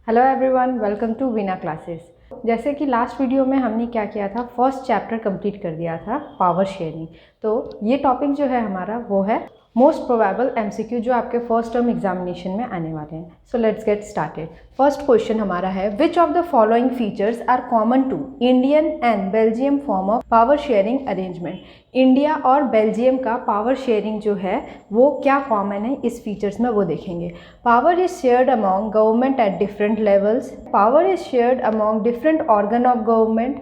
Hello everyone, welcome to Veena classes. जैसे कि last video में हमने क्या किया था, फर्स्ट चैप्टर कंप्लीट कर दिया था पावर शेयरिंग। तो ये टॉपिक जो है हमारा वो है मोस्ट प्रोबेबल एमसीक्यू जो आपके फर्स्ट टर्म एग्जामिनेशन में आने वाले हैं। So let's get started. First question हमारा है, which of the following features are common to Indian and Belgium form of power sharing arrangement. India और बेल्जियम का पावर शेयरिंग जो है वो क्या कॉमन है, इस फीचर्स में वो देखेंगे। Power is shared among government at different levels, power is shared among different organ of government,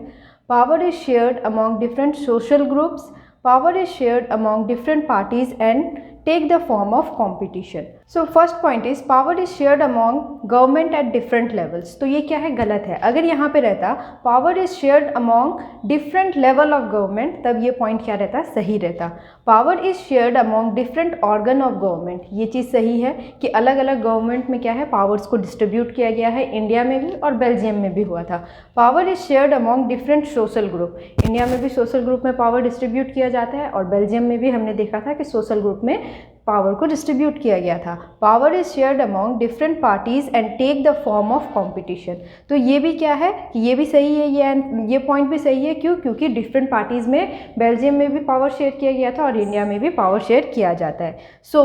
power is shared among different social groups, power is shared among different parties and take the form of competition. So first point is power is shared among government at different levels. तो ये क्या है, गलत है। अगर यहाँ पे रहता power is shared among different level of government, तब ये point क्या रहता, सही रहता। power is shared among different organ of government, ये चीज़ सही है कि अलग अलग गवर्नमेंट में क्या है, पावर्स को डिस्ट्रीब्यूट किया गया है। इंडिया में भी और बेल्जियम में भी हुआ था। Power is shared among different social group, India में भी सोशल ग्रुप में पावर डिस्ट्रीब्यूट किया जाता है और बेल्जियम में भी हमने देखा था कि सोशल ग्रुप में पावर को डिस्ट्रीब्यूट किया गया था। Power is shared among different parties and take the form of competition, तो ये भी क्या है कि ये भी सही है, ये पॉइंट भी सही है। क्यों? क्योंकि डिफरेंट पार्टीज में बेल्जियम में भी पावर शेयर किया गया था और इंडिया में भी पावर शेयर किया जाता है। सो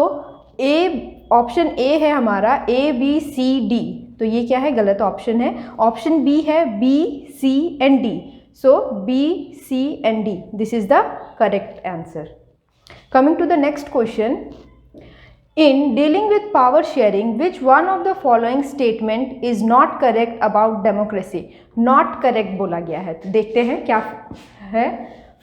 ऑप्शन ए है हमारा ABCD, तो ये क्या है, गलत ऑप्शन है। ऑप्शन बी है BCND, so BCND, this is the correct answer. Coming to the next question, in dealing with power sharing, which one of the following statement is not correct about democracy? Not correct बोला गया है, तो देखते हैं क्या है।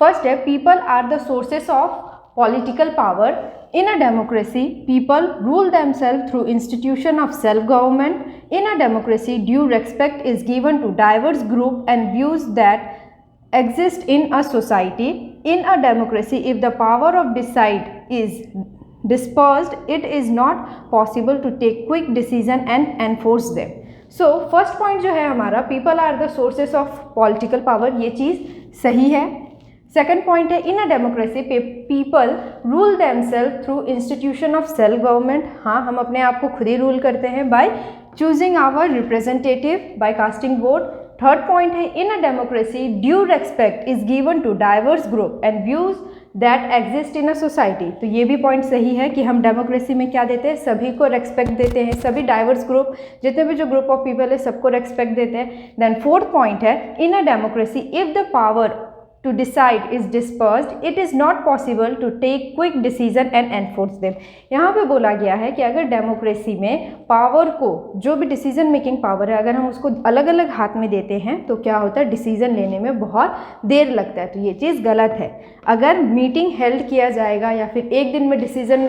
First है, people are the sources of political power. In a democracy, people rule themselves through institution of self-government. In a democracy, due respect is given to diverse group and views that exist in a society. In a democracy, if the power of decide is dispersed, it is not possible to take quick decision and enforce them. So first point जो है हमारा, people are the sources of political power, ये चीज़ सही है। Second point है, in a democracy people rule themselves through institution of self government. हाँ, हम अपने आप को खुद ही रूल करते हैं by choosing our representative by casting vote. Third point है, in a democracy due respect is given to diverse group and views that exist in a society, तो ये भी पॉइंट सही है कि हम डेमोक्रेसी में क्या देते हैं, सभी को रेस्पेक्ट देते हैं, सभी डाइवर्स ग्रुप, जितने भी जो ग्रुप ऑफ पीपल है सबको रेस्पेक्ट देते हैं। देन फोर्थ पॉइंट है, in a democracy if the power to decide is dispersed, it is not possible to take quick decision and enforce them. यहाँ पे बोला गया है कि अगर डेमोक्रेसी में पावर को, जो भी डिसीजन मेकिंग पावर है, अगर हम उसको अलग अलग हाथ में देते हैं तो क्या होता है, डिसीजन लेने में बहुत देर लगता है। तो ये चीज़ गलत है। अगर मीटिंग हेल्ड किया जाएगा या फिर एक दिन में डिसीजन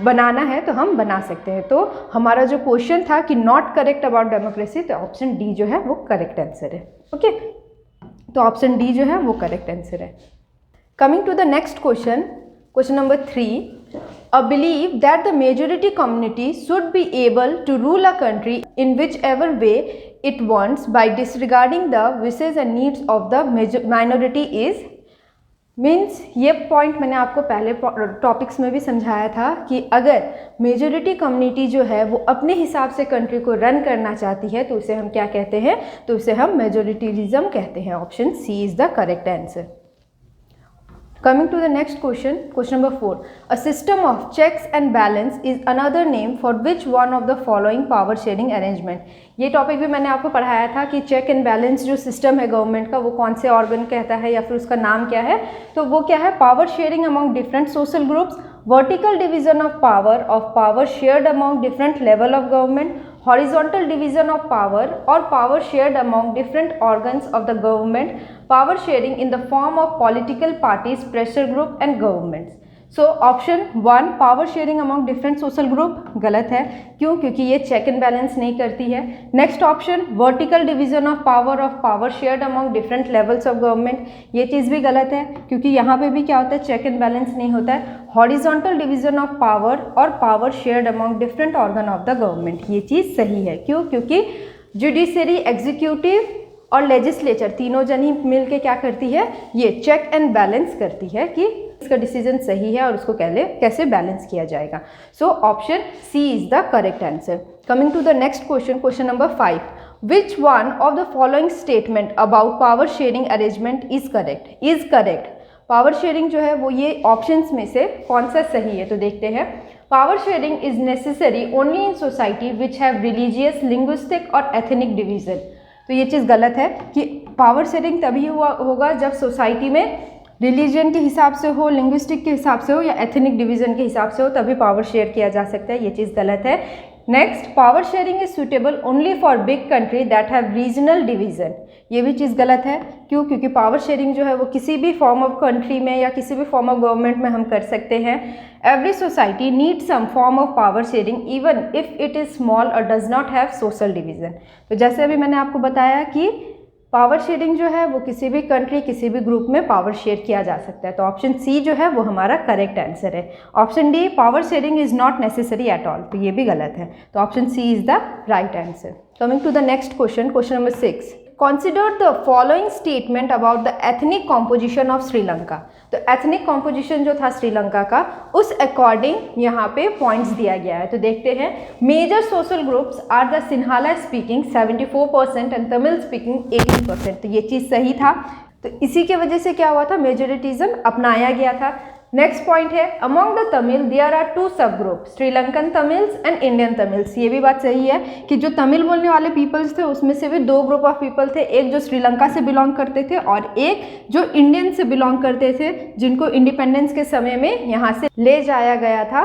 बनाना है तो हम बना सकते हैं। तो हमारा जो क्वेश्चन था कि नॉट करेक्ट अबाउट डेमोक्रेसी, तो ऑप्शन डी जो है वो करेक्ट आंसर है। ओके, तो ऑप्शन डी जो है वो करेक्ट आंसर है। Coming to the next question, question number 3, a believe that the majority community should be able to rule a country in which ever way it wants by disregarding the wishes and needs of the minority is. Means ये point मैंने आपको पहले topics में भी समझाया था कि अगर मेजोरिटी कम्युनिटी जो है वो अपने हिसाब से कंट्री को रन करना चाहती है तो उसे हम क्या कहते हैं, तो उसे हम मेजोरिटीरिज्म कहते हैं। Option C is the correct answer. Coming to the next question, question number 4, a system of checks and balance is another name for which one of the following power sharing arrangement? ये topic भी मैंने आपको पढ़ाया था कि check and balance जो system है government का वो कौन से ऑर्गन कहता है या फिर उसका नाम क्या है, तो वो क्या है, power sharing among different social groups, vertical division of power shared among different level of government, horizontal division of power or power shared among different organs of the government, power sharing in the form of political parties, pressure group and governments. So option 1 power sharing among different social group गलत है। क्यों? क्योंकि ये check and balance नहीं करती है। Next option vertical division of power shared among different levels of government, ये चीज़ भी गलत है क्योंकि यहाँ पे भी क्या होता है, चेक एंड बैलेंस नहीं होता है। हॉरिजॉन्टल डिवीजन ऑफ पावर और power shared among different organ of the government, ये चीज़ सही है। क्यों? क्योंकि जुडिशरी, एग्जीक्यूटिव और लेजिस्लेचर तीनों जन ही मिल के क्या करती है, ये चेक एंड बैलेंस करती है कि इसका डिसीजन सही है और उसको कैसे बैलेंस किया जाएगा। So option C is the correct answer. Coming to the next question, question number 5, which one of the following statement about power sharing arrangement is correct. Power sharing जो है वो ये ऑप्शंस में से कौन सा सही है, तो देखते हैं। Power sharing is necessary only in society which have religious, linguistic और एथनिक डिवीजन। तो ये चीज़ गलत है कि पावर शेयरिंग तभी होगा जब सोसाइटी में रिलीजन के हिसाब से हो, लिंग्विस्टिक के हिसाब से हो या एथनिक डिवीजन के हिसाब से हो, तभी पावर शेयर किया जा सकता है। ये चीज़ गलत है। Next, power sharing is suitable only for big country that have regional division. ये भी चीज़ गलत है। क्यों? क्योंकि पावर शेयरिंग जो है वो किसी भी फॉर्म ऑफ कंट्री में या किसी भी फॉर्म ऑफ गवर्नमेंट में हम कर सकते हैं। Every society need some form of power sharing even if it is small और does not have social division. तो जैसे अभी मैंने आपको बताया कि पावर शेयरिंग जो है वो किसी भी कंट्री, किसी भी ग्रुप में पावर शेयर किया जा सकता है। तो ऑप्शन सी जो है वो हमारा करेक्ट आंसर है। Option D, power sharing is not necessary at all, तो ये भी गलत है। तो option C is the right answer. Coming to the next question, question number 6, Consider the following statement about the ethnic composition of Sri Lanka. तो ethnic composition जो था श्रीलंका का, उस अकॉर्डिंग यहाँ पे पॉइंट्स दिया गया है। तो देखते हैं। Major social groups are the Sinhala speaking 74% and Tamil speaking 18%। तो ये चीज़ सही था। तो इसी के वजह से क्या हुआ था, मेजोरिटिज्म अपनाया गया था। नेक्स्ट पॉइंट है, among the Tamil there are 2 sub group, Sri Lankan Tamils and Indian Tamils. ये भी बात सही है कि जो तमिल बोलने वाले पीपल्स थे उसमें से भी 2 ग्रुप ऑफ पीपल थे, एक जो श्रीलंका से बिलोंग करते थे और एक जो इंडियन से बिलोंग करते थे, जिनको इंडिपेंडेंस के समय में यहाँ से ले जाया गया था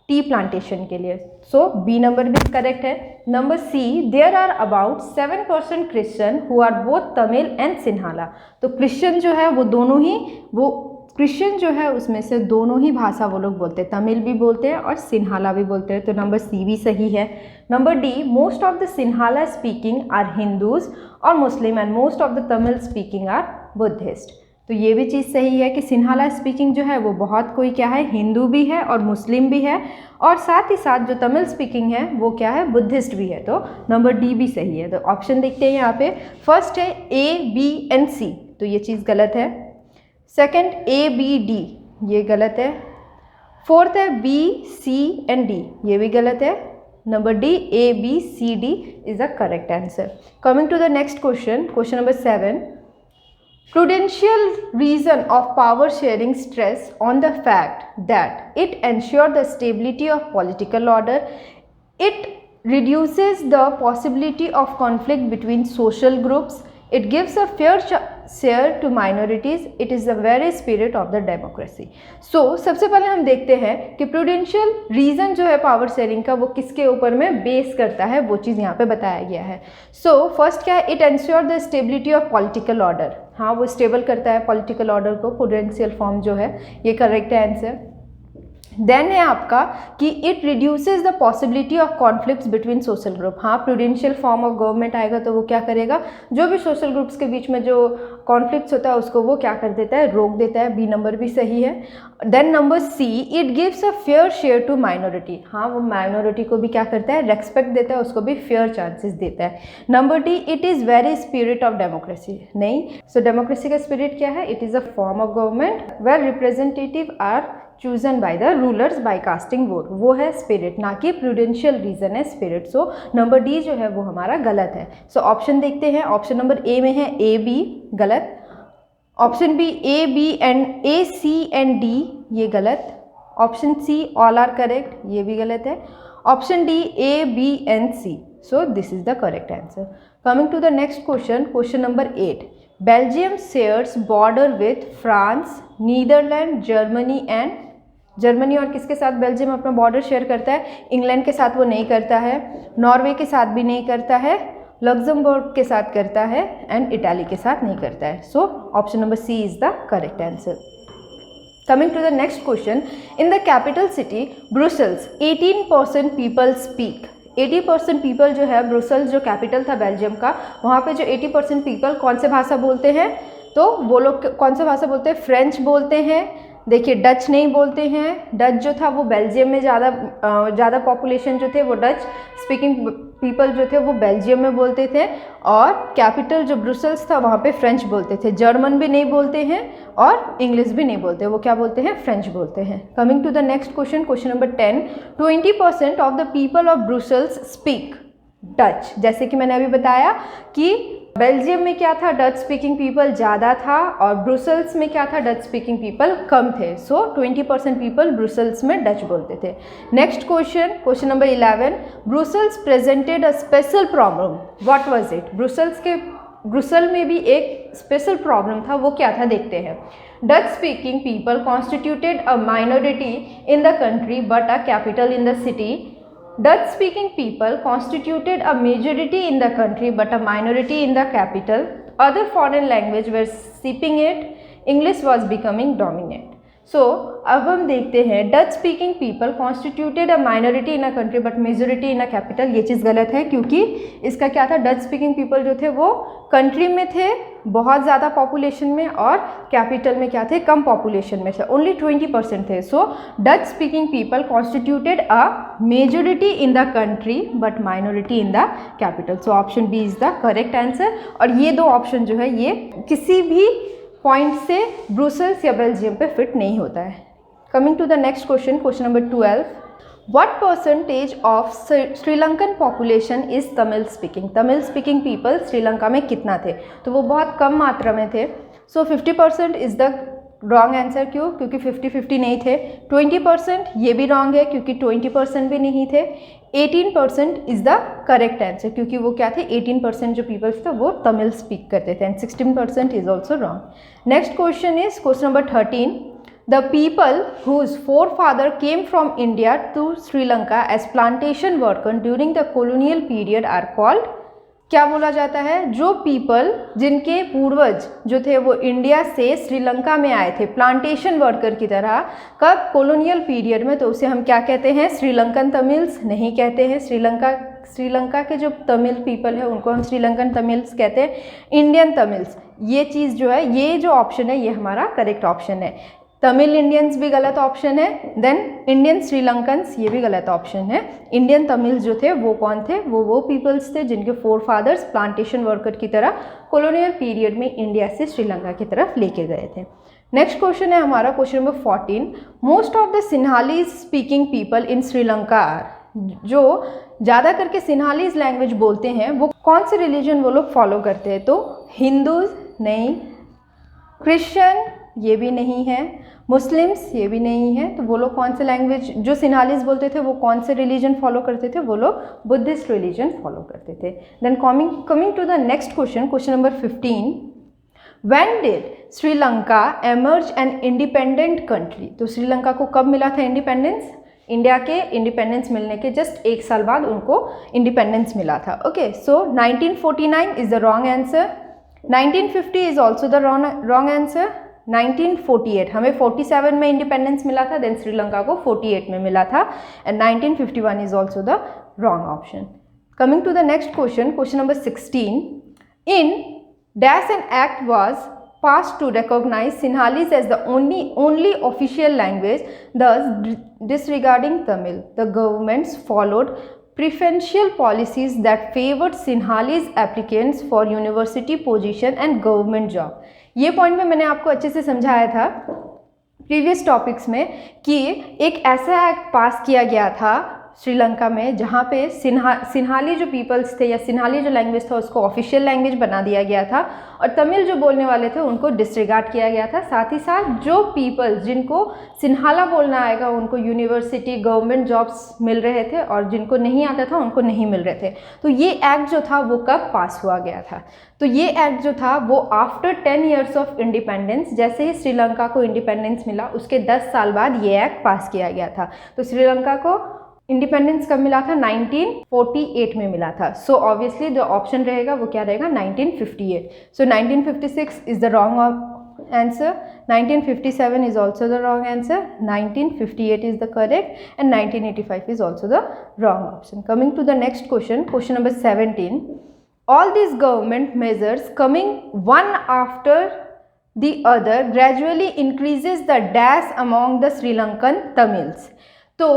टी प्लांटेशन के लिए। सो बी नंबर भी करेक्ट है। Number C, there are about 7% Christian who are both Tamil and Sinhala. तो क्रिश्चियन जो है वो दोनों ही, वो क्रिश्चियन जो है उसमें से दोनों ही भाषा वो लोग बोलते हैं, तमिल भी बोलते हैं और सिन्हाला भी बोलते हैं। तो नंबर सी भी सही है। Number D, most of the Sinhala speaking are Hindus और Muslim and most of the Tamil speaking are Buddhist. तो ये भी चीज़ सही है कि सिन्हाला स्पीकिंग जो है वो बहुत कोई क्या है, हिंदू भी है और मुस्लिम भी है, और साथ ही साथ जो तमिल स्पीकिंग है वो क्या है, बुद्धिस्ट भी है। तो नंबर डी भी सही है। तो ऑप्शन देखते हैं यहाँ पे। फर्स्ट है ए, बी एंड सी, तो ये चीज़ गलत है। सेकंड ए, बी, डी, ये गलत है। फोर्थ है बी, सी एंड डी, ये भी गलत है। Number D, A, B, C, D is the correct answer. Coming to the next question, question number 7, prudential reason of power sharing stress on the fact that it ensures the stability of political order, it reduces the possibility of conflict between social groups, it gives a fair share to minorities, it is the very spirit of the democracy। So सबसे पहले हम देखते हैं कि prudential reason जो है power sharing का वो किसके ऊपर में बेस करता है, वो चीज़ यहाँ पे बताया गया है। सो फर्स्ट क्या है, it ensure the stability of political order. हाँ, वो स्टेबल करता है पॉलिटिकल ऑर्डर को, प्रूडेंशियल फॉर्म जो है, ये करेक्ट है आंसर। देन है आपका कि it reduces the possibility of conflicts between social group. हाँ, प्रूडेंशियल फॉर्म ऑफ गवर्नमेंट आएगा तो वो क्या करेगा, जो भी सोशल ग्रुप्स के बीच में जो कॉन्फ्लिक्ट्स होता है उसको वो क्या कर देता है, रोक देता है। बी नंबर भी सही है। Then number C, it gives a fair share to minority. हाँ, वो माइनॉरिटी को भी क्या करता है, रेस्पेक्ट देता है, उसको भी फेयर चांसेस देता है। Number D, it is very spirit of democracy. नहीं, सो डेमोक्रेसी का स्पिरिट क्या है, it is a form of government where representative are chosen by the rulers by casting vote. वो है स्पिरिट, ना कि प्रूडेंशियल रीजन है स्पिरिट। सो नंबर डी जो है वो हमारा गलत है। सो ऑप्शन देखते हैं। ऑप्शन नंबर ए में है ए, बी, गलत। Option B, A, B and A, C and D, ये गलत। Option C, all are correct, ये भी गलत है। Option D, A, B and C, so this is the correct answer. Coming to the next question, question number 8, Belgium shares border with France, Netherland, Germany और किसके साथ Belgium अपना border share करता है, इंग्लैंड के साथ वो नहीं करता है, नॉर्वे के साथ भी नहीं करता है, लग्जमबर्ग के साथ करता है एंड इटाली के साथ नहीं करता है। So option number C is the correct answer. Coming to the next question, in the capital city Brussels 18% people speak. 80% people जो है, ब्रुसेल्स जो कैपिटल था बेल्जियम का, वहाँ पे जो 80% पीपल कौन से भाषा बोलते हैं, तो वो लोग कौन सा भाषा बोलते हैं, फ्रेंच बोलते हैं, देखिए डच नहीं बोलते हैं, डच जो था वो बेल्जियम में ज़्यादा पॉपुलेशन जो थे वो डच स्पीकिंग पीपल जो थे वो बेल्जियम में बोलते थे, और कैपिटल जो ब्रुसेल्स था वहाँ पे फ्रेंच बोलते थे। जर्मन भी नहीं बोलते हैं और इंग्लिश भी नहीं बोलते, वो क्या बोलते हैं, फ्रेंच बोलते हैं। Coming to the next question, question number 10, 20% of the people of Brussels speak Dutch. जैसे कि मैंने अभी बताया कि बेल्जियम में क्या था, डच स्पीकिंग पीपल ज़्यादा था, और ब्रुसेल्स में क्या था, डच स्पीकिंग पीपल कम थे। सो 20% पीपल ब्रुसेल्स में डच बोलते थे। Next question, question number 11, Brussels presented a special problem, what was it. Brussels में भी एक स्पेशल प्रॉब्लम था, वो क्या था, देखते हैं। Dutch speaking people constituted a minority in the country but a capital in the city. Dutch speaking people constituted a majority in the country but a minority in the capital. Other foreign language were seeping it. English was becoming dominant. So अब हम देखते हैं Dutch speaking people constituted a minority in a country but majority in a capital. ये चीज़ गलत है, क्योंकि इसका क्या था, डच स्पीकिंग पीपल जो थे वो कंट्री में थे बहुत ज़्यादा पॉपुलेशन में, और कैपिटल में क्या थे, कम पॉपुलेशन में थे, ओनली 20% थे। So Dutch speaking people constituted a majority in the country but minority in the capital. So option B is the correct answer. और ये दो ऑप्शन जो है ये किसी भी पॉइंट से ब्रुसेल्स या बेल्जियम पे फिट नहीं होता है। Coming to the next question, question number 12, what percentage of Sri Lankan population is Tamil speaking. Tamil speaking people Sri Lanka में कितना थे, तो वो बहुत कम मात्रा में थे। सो 50% इज़ द रॉन्ग आंसर। क्यों, क्योंकि 50-50 नहीं थे। 20% ये भी रॉन्ग है, क्योंकि 20% भी नहीं थे। 18% इज़ द करेक्ट आंसर, क्योंकि वो क्या थे, 18% जो पीपल्स थे वो तमिल स्पीक करते थे, and 16% is also wrong. Next question is question number 13, the people whose forefather came from India to Sri Lanka as plantation worker during the colonial period are called. क्या बोला जाता है, जो पीपल जिनके पूर्वज जो थे वो इंडिया से श्रीलंका में आए थे प्लांटेशन वर्कर की तरह, कब, कॉलोनियल पीरियड में, तो उसे हम क्या कहते हैं, श्रीलंकन तमिल्स नहीं कहते हैं। श्रीलंका के जो तमिल पीपल है उनको हम श्रीलंकन तमिल्स कहते हैं, इंडियन तमिल्स। ये चीज़ जो है, ये जो ऑप्शन है ये हमारा करेक्ट ऑप्शन है। तमिल इंडियंस भी गलत ऑप्शन है, देन इंडियन श्रीलंकन्स ये भी गलत ऑप्शन है। इंडियन तमिल्स जो थे वो कौन थे, वो पीपल्स थे जिनके फोरफादर्स प्लांटेशन वर्कर की तरह कॉलोनियल पीरियड में इंडिया से श्रीलंका की तरफ लेके गए थे। नेक्स्ट क्वेश्चन है हमारा question number 14, most of the Sinhalese speaking people in Sri Lanka are. जो ज़्यादा करके सिन्हालीज लैंग्वेज बोलते हैं वो कौन से रिलीजन वो लोग फॉलो करते हैं, तो हिंदूज नहीं, क्रिश्चियन ये भी नहीं है, मुस्लिम्स ये भी नहीं है। तो वो लोग कौन से लैंग्वेज, जो सिन्हालीज बोलते थे वो कौन से रिलीजन फॉलो करते थे, वो लोग बुद्धिस्ट रिलीजन फॉलो करते थे। Then coming to the next question, question number 15, when did Sri Lanka emerge an independent country. तो श्रीलंका को कब मिला था इंडिपेंडेंस, इंडिया के इंडिपेंडेंस मिलने के जस्ट 1 साल बाद उनको इंडिपेंडेंस मिला था। Okay, so 1949 is the wrong answer, 1950 is also the wrong answer, 1948 हमें 47 में इंडिपेंडेंस मिला था, देन श्रीलंका को 48 में मिला था, and 1951 is also the wrong option. Coming to the next question, question number 16, in dash an act was passed to recognize Sinhalese as the only official language, thus disregarding Tamil. The governments followed preferential policies that favored Sinhalese applicants for university position and government job. ये point में मैंने आपको अच्छे से समझाया था previous topics में कि एक ऐसा एक्ट पास किया गया था श्रीलंका में जहाँ पे सिन्हाली जो पीपल्स थे या सिन्हाली जो लैंग्वेज था उसको ऑफिशियल लैंग्वेज बना दिया गया था, और तमिल जो बोलने वाले थे उनको डिसरिगार्ड किया गया था। साथ ही साथ जो पीपल्स जिनको सिन्हाला बोलना आएगा उनको यूनिवर्सिटी गवर्नमेंट जॉब्स मिल रहे थे, और जिनको नहीं आता था उनको नहीं मिल रहे थे। तो ये एक्ट जो था वो कब पास हुआ गया था, तो ये एक्ट जो था वो आफ्टर 10 ईयर्स ऑफ इंडिपेंडेंस, जैसे ही श्रीलंका को इंडिपेंडेंस मिला उसके 10 साल बाद ये एक्ट पास किया गया था। तो श्रीलंका को इंडिपेंडेंस कब मिला था, 1948 में मिला था। सो ऑब्वियसली जो ऑप्शन रहेगा वो क्या रहेगा, 1958। सो 1956 is the wrong answer, 1957 is also the wrong answer, 1958 is the correct, and 1985 is also the wrong option. Coming to the next question, question number 17, all these government measures coming one after the other gradually increases the dash among the Sri Lankan Tamils। तो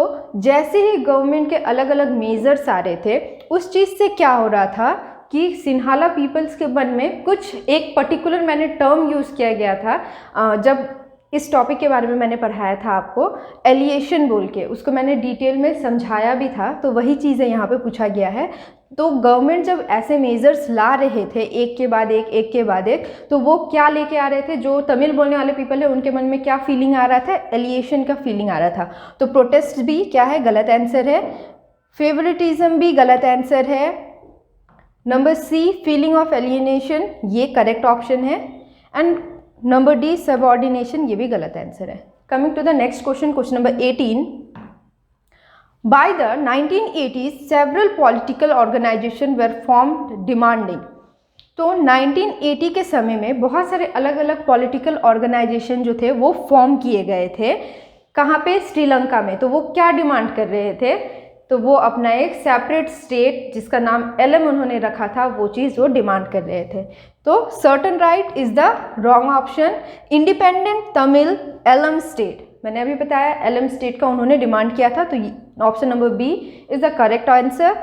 जैसे ही government के अलग अलग measures आ रहे थे, उस चीज़ से क्या हो रहा था कि सिन्हाला पीपल्स के मन में कुछ एक पर्टिकुलर मैंने टर्म यूज़ किया गया था, जब इस टॉपिक के बारे में मैंने पढ़ाया था आपको, एलिएशन बोल के, उसको मैंने डिटेल में समझाया भी था, तो वही चीज़ें यहाँ पे पूछा गया है। तो गवर्नमेंट जब ऐसे मेजर्स ला रहे थे एक के बाद एक के बाद एक, तो वो क्या लेके आ रहे थे, जो तमिल बोलने वाले पीपल है उनके मन में क्या फीलिंग आ रहा था, एलिएशन का फीलिंग आ रहा था। तो प्रोटेस्ट भी क्या है, गलत आंसर है। फेवरेटिज्म भी गलत आंसर है। Number C feeling of alienation, ये करेक्ट ऑप्शन है। एंड नंबर डी सबऑर्डिनेशन, ये भी गलत आंसर है। Coming to the next question, question number 18। By the 1980s several political organization were formed demanding. तो 1980 के समय में बहुत सारे अलग अलग पॉलिटिकल ऑर्गेनाइजेशन जो थे वो फॉर्म किए गए थे। कहाँ पे, श्रीलंका में। तो वो क्या डिमांड कर रहे थे, तो वो अपना एक सेपरेट स्टेट जिसका नाम एलएम उन्होंने रखा था, वो चीज़ वो डिमांड कर रहे थे। तो certain right is the wrong option. Independent Tamil LM state, मैंने अभी बताया एलएम स्टेट का उन्होंने डिमांड किया था, तो option number B is the correct answer.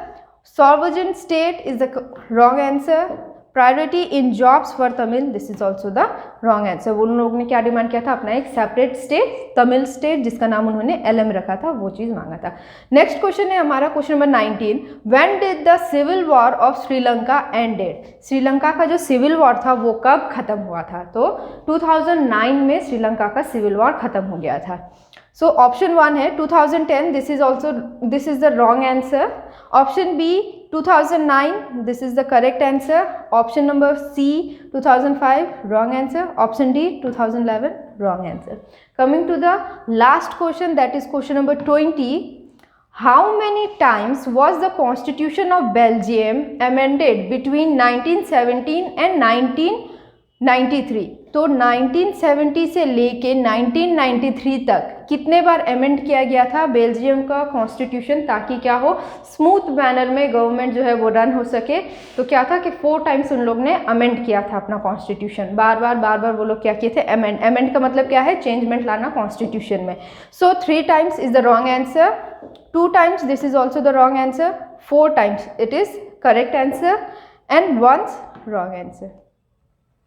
Sovereign state is the wrong answer. Priority in jobs for Tamil, this is also the wrong answer. वो उन लोगों ने क्या डिमांड किया था, अपना एक सेपरेट स्टेट, तमिल स्टेट, जिसका नाम उन्होंने एलएम रखा था, वो चीज़ मांगा था। नेक्स्ट क्वेश्चन है हमारा question number 19। When did the civil war of Sri Lanka ended. Sri Lanka का जो सिविल वॉर था वो कब खत्म हुआ था, तो 2009 में श्रीलंका का सिविल वॉर खत्म हो गया था। सो ऑप्शन 1 है 2010, this is the wrong answer. Option B 2009, this is the correct answer. Option number C 2005, wrong answer. Option D 2011, wrong answer. Coming to the last question, that is question number 20. How many times was the Constitution of Belgium amended between 1917 and 1993? तो 1970 से लेके 1993 तक कितने बार amend किया गया था Belgium का constitution, ताकि क्या हो, स्मूथ मैनर में गवर्नमेंट जो है वो रन हो सके। तो क्या था कि 4 टाइम्स उन लोग ने अमेंड किया था अपना कॉन्स्टिट्यूशन। बार बार वो लोग क्या किए थे, अमेंड का मतलब क्या है, चेंजमेंट लाना कॉन्स्टिट्यूशन में। So 3 times is the wrong answer. 2 times, this is also the wrong answer. 4 times it is correct answer and once wrong answer.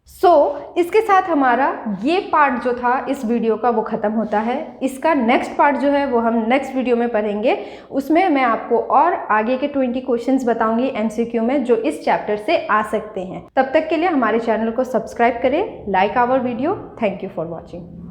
So इसके साथ हमारा ये पार्ट जो था इस वीडियो का वो ख़त्म होता है। इसका नेक्स्ट पार्ट जो है वो हम नेक्स्ट वीडियो में पढ़ेंगे। उसमें मैं आपको और आगे के 20 क्वेश्चंस बताऊंगी एमसीक्यू में, जो इस चैप्टर से आ सकते हैं। तब तक के लिए हमारे चैनल को सब्सक्राइब करें, like our video. Thank you for watching.